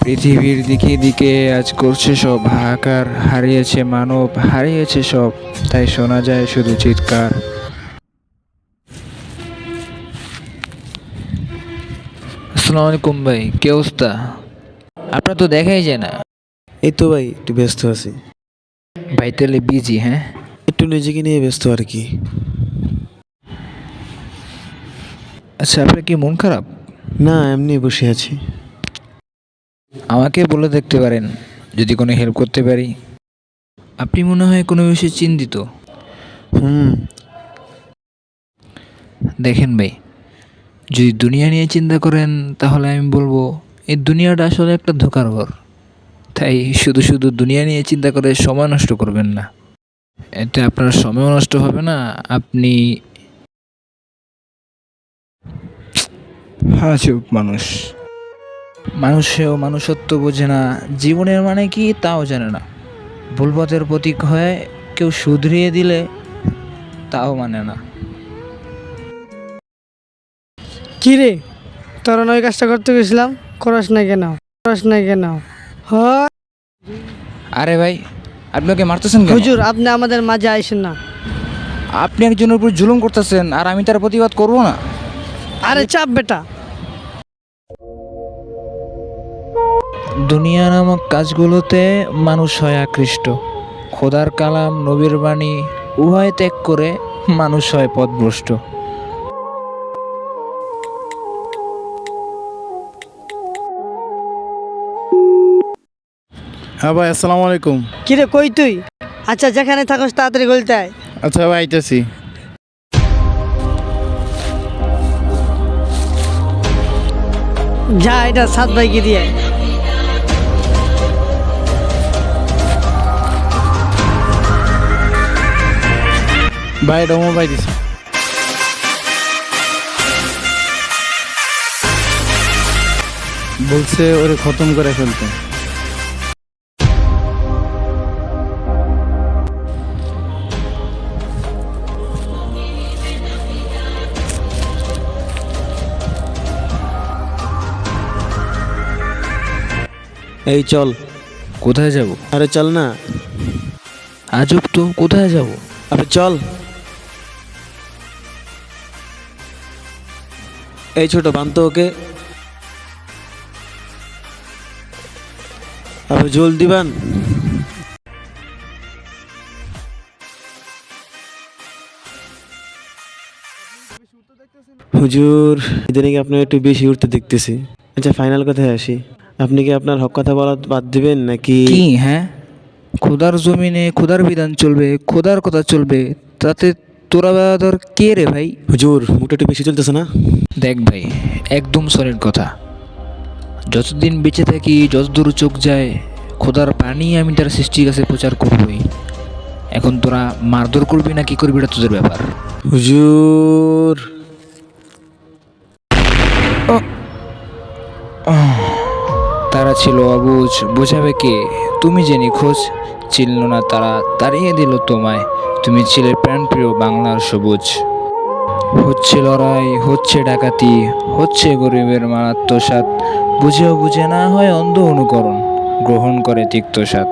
পৃথিবীর দিকে দিকে আজ করছে সব হাহাকার, হারিয়েছে মানব, হারিয়েছে সব, তাই শোনা যায় শুধু চিৎকার। আসসালামু আলাইকুম ভাই, কি অবস্থা? আপনার তো দেখাই যায় না। এই তো ভাই একটু ব্যস্ত আছি। ভাই তাহলে বিজি? হ্যাঁ, একটু নিজেকে নিয়ে ব্যস্ত আর কি। আচ্ছা, আপনার কি মন খারাপ? না, এমনি বসে আছি। আমাকে বলে দেখতে পারেন, যদি কোনো হেল্প করতে পারি। আপনি মনে হয় কোনো বিষয়ে চিন্তিত। হুম। দেখেন ভাই, যদি দুনিয়া নিয়ে চিন্তা করেন তাহলে আমি বলবো এই দুনিয়াটা আসলে একটা ধোঁকার ঘর। তাই শুধু শুধু দুনিয়া নিয়ে চিন্তা করে সময় নষ্ট করবেন না। এতে আপনার সময়ও নষ্ট হবে না, আপনি চুপ মানুষ। মানুষেও মানুষত্ব বোঝে না, জীবনের মানে কি তাও জানে না। ভুলপথের প্রতীক হয়ে কেউ শুধরিয়ে দিলে তাও মানে না। কি রে, তোরা নয় কাজটা করতে গেছিলাম, করাস না কেন? করাস না কেন? হয় আরে ভাই, আপনি ওকে মারতেছেন কেন? হুজুর, আপনি আমাদের মাঝে আইসেন না। আপনি একজনের উপর জুলুম করতেছেন আর আমি তার প্রতিবাদ করব না? আরে চাপ বেটা। দুনিয়া নামক কাজগুলোতে মানুষ হয় আকৃষ্ট। খোদার কালাম, নবীর বাণী উভয় ত্যাগ করে মানুষ হয় পথভ্রষ্ট। হ্যাঁ ভাই, আসসালামু আলাইকুম। কি রে, কই তুই? আচ্ছা, যেখানে থাকস তাড়াতাড়ি গলতে আয়। আচ্ছা ভাই, আইতেছি। যা, এটা সাত ভাইকে দিয়ে আয়। ভাই ডমো ভাই দিছি। বলছে ওরে খতম করে ফেলতে। এই চল। কোথায় যাব? আরে চল না। আজব তো, কোথায় যাব? আরে চল। এই ছোট, বানতো ওকে। আবে জলদি বান। হুজুর, ইদানিং আপনার একটু বেশি উঠতে দেখতেছি। আচ্ছা, ফাইনাল কথায় আসি। আপনি কি আপনার হক কথা বলা বাদ দিবেন নাকি? কি? হ্যাঁ, খোদার জমিনে খোদার বিধান চলবে, খোদার কথা চলবে, তাতে তোরা বাদর কে রে ভাই? হুজুর, মুখটা একটু বেশি চলতেছে না? দেখ ভাই, একদম সলিড কথা। যতদিন বেঁচে থাকি, যতদূর চোখ যায়, খোদার পানি আমি তার সৃষ্টির কাছে প্রচার করবই। এখন তোরা মারধর করবি না কি করবি এটা তোদের ব্যাপার। হুজুর। তারা ছিল অবুঝ, বোঝাবে কে? তুমি যে নিখোঁজ, চিনল না তারা, তাড়িয়ে দিল তোমায়। তুমি ছিলে প্রাণপ্রিয় বাংলার সবুজ। হচ্ছে লড়াই, হচ্ছে ডাকাতি, হচ্ছে গরিবের মারাত্মসাৎ। বুঝেও বুঝে না হয় অন্ধ অনুকরণ, গ্রহণ করে তিক্ত স্বাদ।